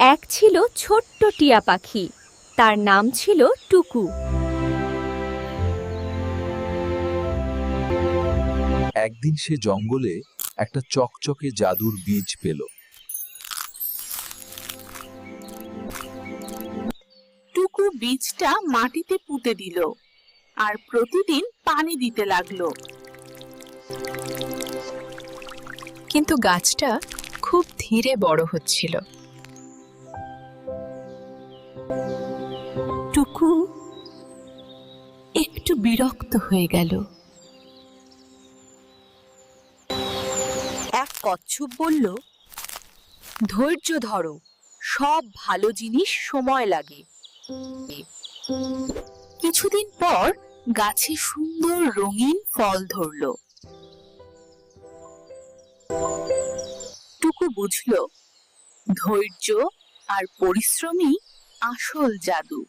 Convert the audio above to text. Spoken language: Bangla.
এক ছিল ছোট্ট টিয়া পাখি, তার নাম ছিল টুকু। একদিন সে জঙ্গলে একটা চকচকে জাদুর বীজ পেল। টুকু বীজটা মাটিতে পুঁতে দিল আর প্রতিদিন পানি দিতে লাগলো। কিন্তু গাছটা খুব ধীরে বড় হচ্ছিল। টুকু একটু বিরক্ত হয়ে গেল। এক কচ্ছপ বলল, ধৈর্য ধরো, সব ভালো জিনিস সময় লাগে। কিছুদিন পর গাছে সুন্দর রঙিন ফল ধরল। টুকু বুঝল ধৈর্য আর পরিশ্রমই আসল জাদু।